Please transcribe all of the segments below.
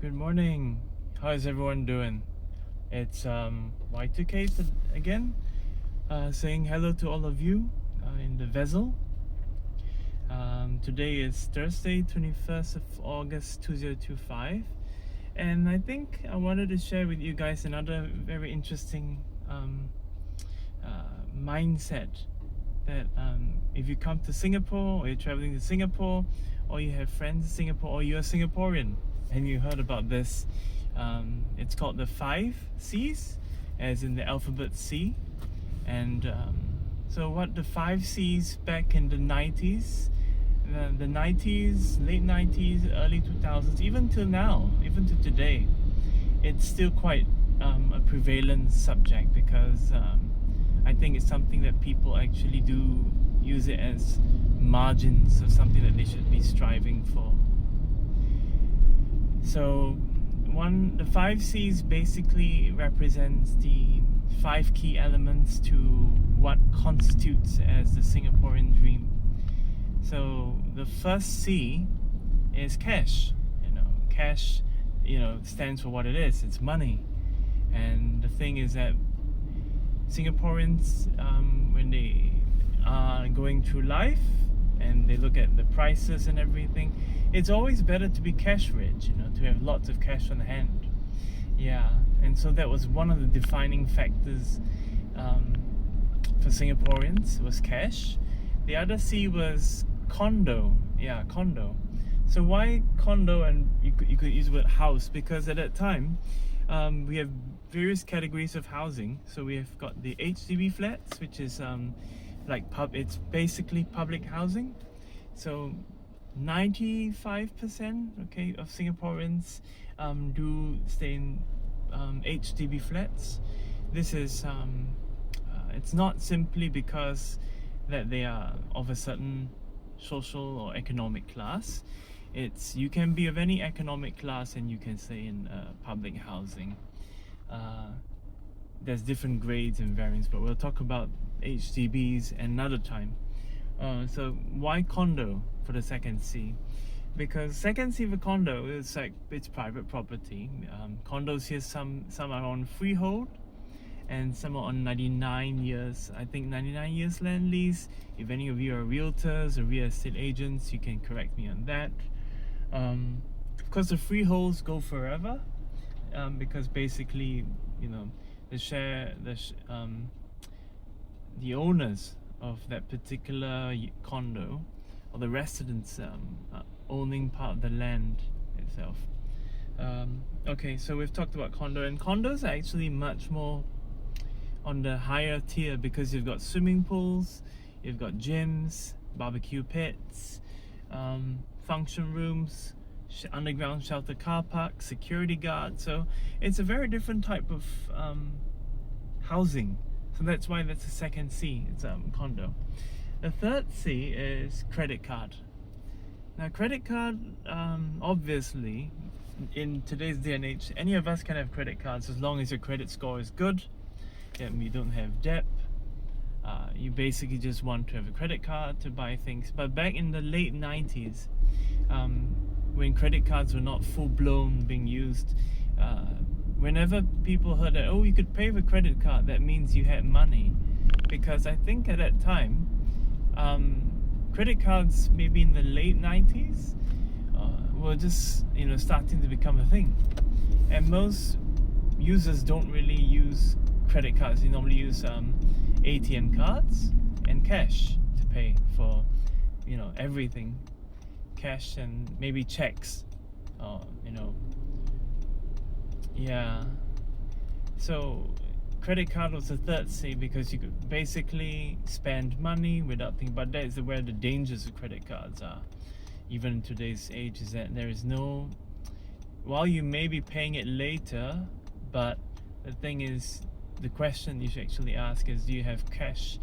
Good morning. How is everyone doing? It's Y2K again, saying hello to all of you in the vessel. Today is Thursday, 21st of August 2025, and I think I wanted to share with you guys another very interesting mindset that if you come to Singapore or you're traveling to Singapore or you have friends in Singapore or you're a Singaporean and you heard about this, it's called the 5 C's, as in the alphabet C. And so what the 5 C's back in the 90s, the 90s, late 90s, early 2000s, even till now, even to today, it's still quite a prevalent subject because I think it's something that people actually do use it as margins of something that they should be striving for. So the 5 C's basically represents the 5 key elements to what constitutes as the Singaporean dream. So the first C is cash. Cash, stands for what it is. It's money. And the thing is that Singaporeans, when they are going through life and they look at the prices and everything, it's always better to be cash rich, to have lots of cash on hand. Yeah, and so that was one of the defining factors for Singaporeans, was cash. The other C was condo. Yeah, condo. So why condo? And you could use the word house, because at that time we have various categories of housing. So we have got the HDB flats, which is it's basically public housing. So 95% of Singaporeans do stay in HDB flats. This is it's not simply because that they are of a certain social or economic class. You can be of any economic class and you can stay in public housing. There's different grades and variants, but we'll talk about HDBs another time. So why condo for the second C? Because second C for condo is it's private property. Condos here, some are on freehold and some are on 99 years. I think 99 years land lease. If any of you are realtors or real estate agents, you can correct me on that. Of course, the freeholds go forever, because basically, the owners of that particular condo or the residents owning part of the land itself. Okay, so we've talked about condo, and condos are actually much more on the higher tier because you've got swimming pools, you've got gyms, barbecue pits, function rooms, underground shelter car park, security guards. So it's a very different type of housing. So that's why that's the second C. It's condo. The third C is credit card. Now, credit card, obviously, in today's day and age, any of us can have credit cards as long as your credit score is good. You don't have debt. You basically just want to have a credit card to buy things. But back in the late 90s, when credit cards were not full-blown being used, whenever people heard that, you could pay with a credit card, that means you had money. Because I think at that time, credit cards, maybe in the late 90s, were just starting to become a thing. And most users don't really use credit cards. They normally use ATM cards and cash to pay for everything. Cash and maybe checks, yeah. So credit card was the third C because you could basically spend money without thinking. But that is where the dangers of credit cards are, even in today's age, is that there is no, while you may be paying it later, but the thing is, the question you should actually ask is, do you have cash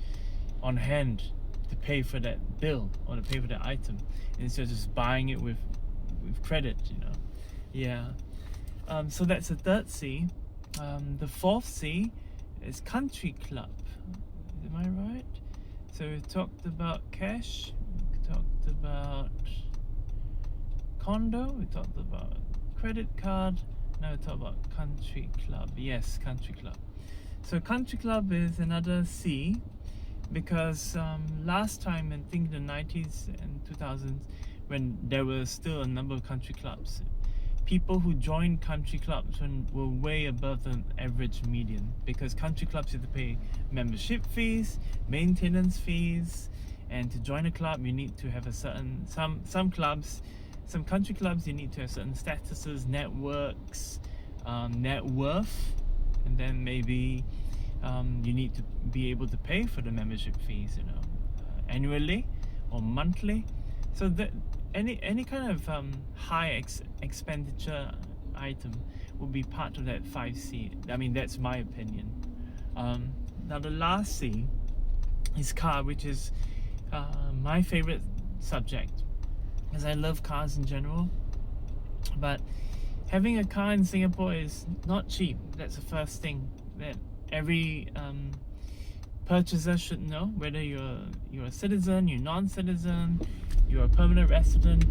on hand to pay for that bill or to pay for that item, instead of just buying it with credit, Yeah. So that's the third C. The fourth C is country club. Am I right? So we've talked about cash, we talked about condo, we talked about credit card. Now we talk about country club. Yes, country club. So country club is another C, because last time, I think the 90s and 2000s, when there were still a number of country clubs, people who joined country clubs were way above the average median, because country clubs you have to pay membership fees, maintenance fees, and to join a club you need to have a certain, some country clubs you need to have certain statuses, networks, net worth, and then maybe you need to be able to pay for the membership fees, annually or monthly. So that any kind of high expenditure item will be part of that 5C. I mean, that's my opinion. Now the last C is car, which is my favorite subject, because I love cars in general. But having a car in Singapore is not cheap. That's the first thing that every purchaser should know, whether you're a citizen, you're non-citizen, you're a permanent resident.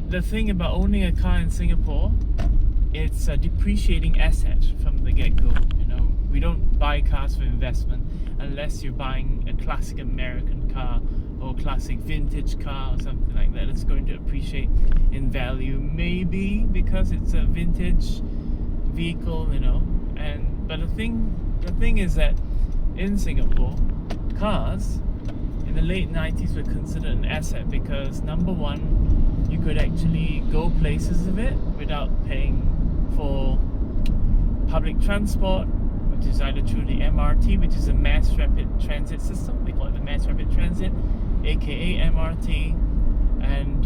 The thing about owning a car in Singapore, it's a depreciating asset from the get-go. We don't buy cars for investment unless you're buying a classic American car or classic vintage car or something like that. It's going to appreciate in value, maybe because it's a vintage vehicle, but the thing is that in Singapore, cars in the late 90s were considered an asset, because number one, you could actually go places with it without paying for public transport, which is either through the MRT, which is a mass rapid transit system. They call it the mass rapid transit, aka MRT, and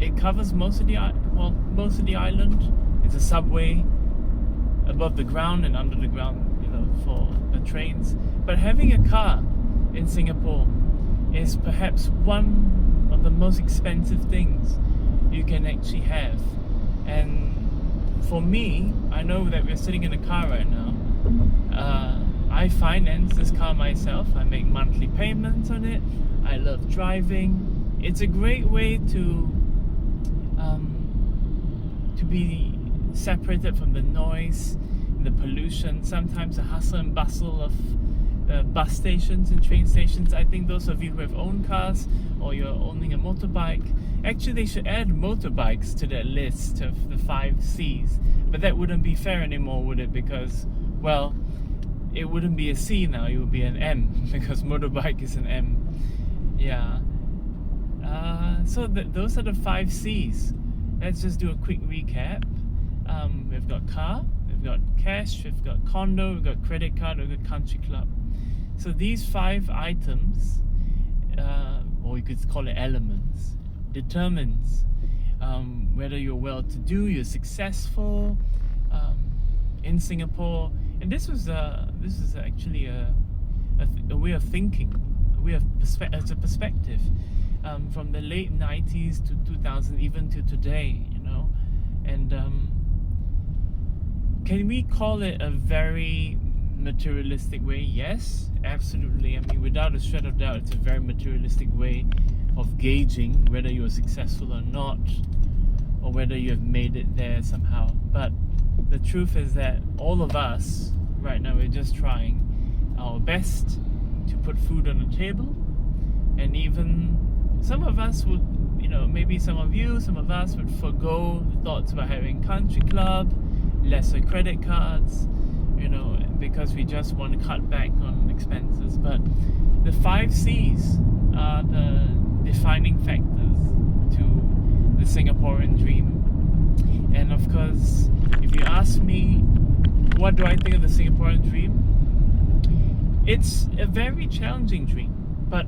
it covers most of the island. It's a subway above the ground and under the ground, for the trains. But having a car in Singapore is perhaps one of the most expensive things you can actually have. And for me, I know that we're sitting in a car right now. I finance this car myself. I make monthly payments on it. I love driving. It's a great way to be separated from the noise, the pollution, sometimes the hustle and bustle of bus stations and train stations. I think those of you who have owned cars, or you're owning a motorbike, actually they should add motorbikes to that list of the 5 C's. But that wouldn't be fair anymore, would it? Because, well, it wouldn't be a C now, it would be an M, because motorbike is an M. Yeah. So those are the 5 C's. Let's just do a quick recap. We've got car, we've got cash, we've got condo, we've got credit card, we've got country club. So these 5 items, or you could call it elements, determines whether you're well-to-do, you're successful in Singapore. And this is actually a way of thinking, it's a perspective from the late 90s to 2000, even to today, and can we call it a very materialistic way? Yes, absolutely. I mean, without a shred of doubt, it's a very materialistic way of gauging whether you're successful or not, or whether you have made it there somehow. But the truth is that all of us right now, we're just trying our best to put food on the table. And even some of us would, maybe some of you, some of us would forgo the thoughts about having country club, lesser credit cards, because we just want to cut back on expenses. But the 5 C's are the defining factors to the Singaporean dream. And of course, if you ask me, what do I think of the Singaporean dream? It's a very challenging dream, but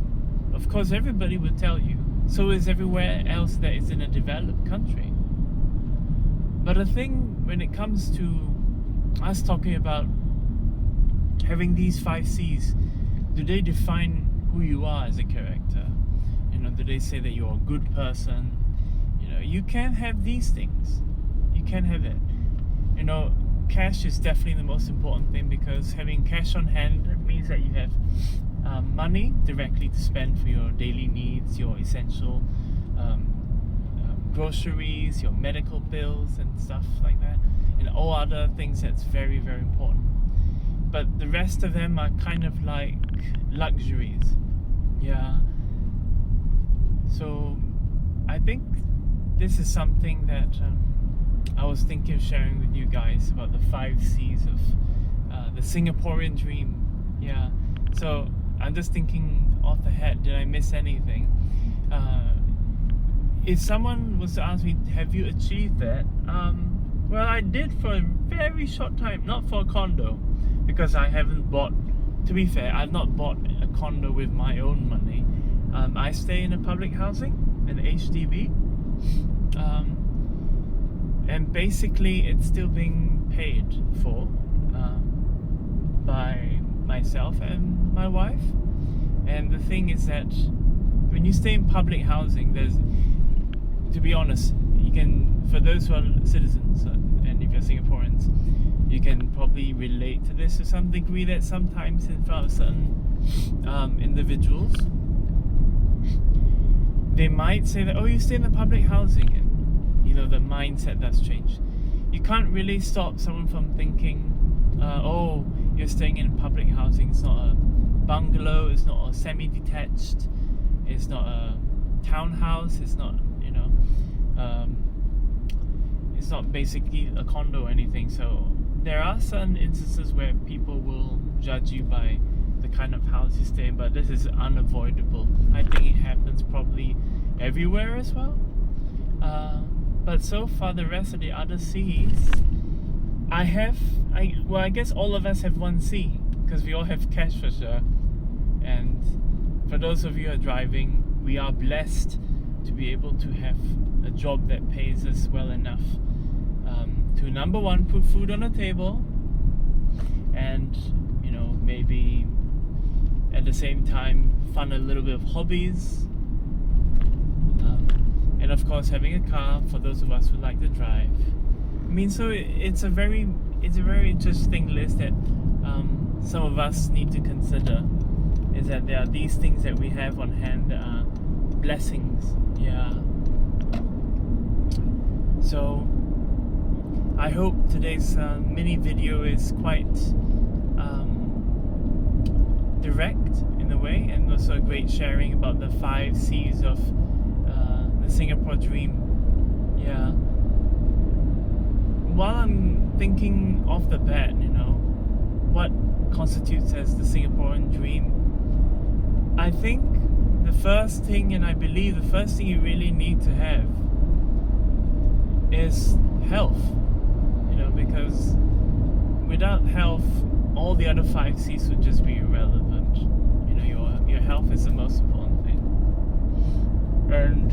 of course everybody will tell you, so is everywhere else that is in a developed country. But the thing when it comes to us talking about having these 5 C's, do they define who you are as a character? Do they say that you're a good person? You can have these things. You can have it. Cash is definitely the most important thing, because having cash on hand means that you have money directly to spend for your daily needs, your essential groceries, your medical bills and stuff like that, and all other things that's very, very important. But the rest of them are kind of like luxuries. Yeah. So I think this is something that I was thinking of sharing with you guys about the 5 C's of the Singaporean dream. Yeah. So I'm just thinking off the head, did I miss anything? If someone was to ask me, have you achieved that? Well, I did for a very short time, not for a condo, because I haven't bought, to be fair, I've not bought a condo with my own money. I stay in a public housing, an HDB, and basically it's still being paid for by myself and my wife. And the thing is that when you stay in public housing, there's, to be honest, you can, for those who are citizens and if you're Singaporeans, you can probably relate to this to some degree, that sometimes in front of certain individuals, they might say that, oh, you stay in the public housing, and you know, the mindset does change. You can't really stop someone from thinking, oh, you're staying in public housing, it's not a bungalow, it's not a semi-detached, it's not a townhouse, it's not, you know, it's not basically a condo or anything. So there are certain instances where people will judge you by the kind of house you stay in, but this is unavoidable. I think it happens probably everywhere as well. But so far, the rest of the other C's, I guess all of us have 1 C, because we all have cash for sure. And for those of you who are driving, we are blessed to be able to have a job that pays us well enough to, number one, put food on the table, and, you know, maybe at the same time fund a little bit of hobbies, and of course having a car for those of us who like to drive. I mean, so it's a very interesting list that some of us need to consider, is that there are these things that we have on hand that are blessings. Yeah. So I hope today's mini video is quite direct in a way, and also a great sharing about the 5 C's of the Singapore dream. Yeah. While I'm thinking off the bat, you know, what constitutes as the Singaporean dream, I think the first thing, and I believe the first thing you really need to have, is health. You know, because without health, all the other 5 C's would just be irrelevant. You know, your health is the most important thing. And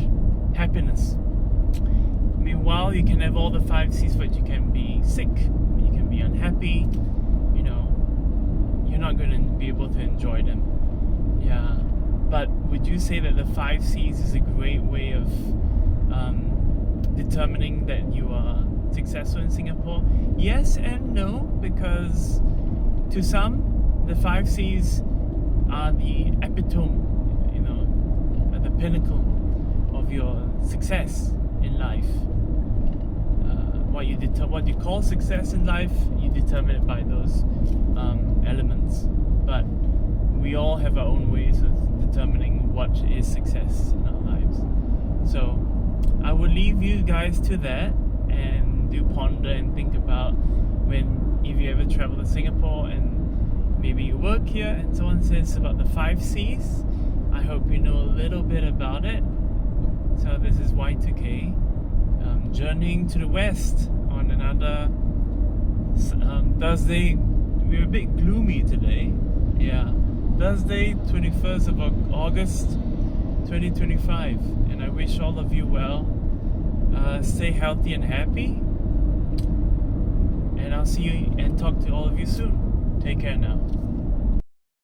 happiness. I mean, while you can have all the 5 C's, but you can be sick, you can be unhappy, you know, you're not going to be able to enjoy them. Yeah. But would you say that the 5 C's is a great way of determining that you are successful in Singapore? Yes and no, because to some, the 5 C's are the epitome, you know, the pinnacle of your success in life. What you call success in life, you determine it by those elements. But we all have our own ways of determining what is success in our lives. So I will leave you guys to that, and do ponder and think about if you ever travel to Singapore and maybe you work here and someone says about the 5 C's. I hope you know a little bit about it. So this is Y2K, journeying to the west on another Thursday. We're a bit gloomy today. Yeah, Thursday, 21st of August 2025, and I wish all of you well. Stay healthy and happy, and I'll see you and talk to all of you soon. Take care now.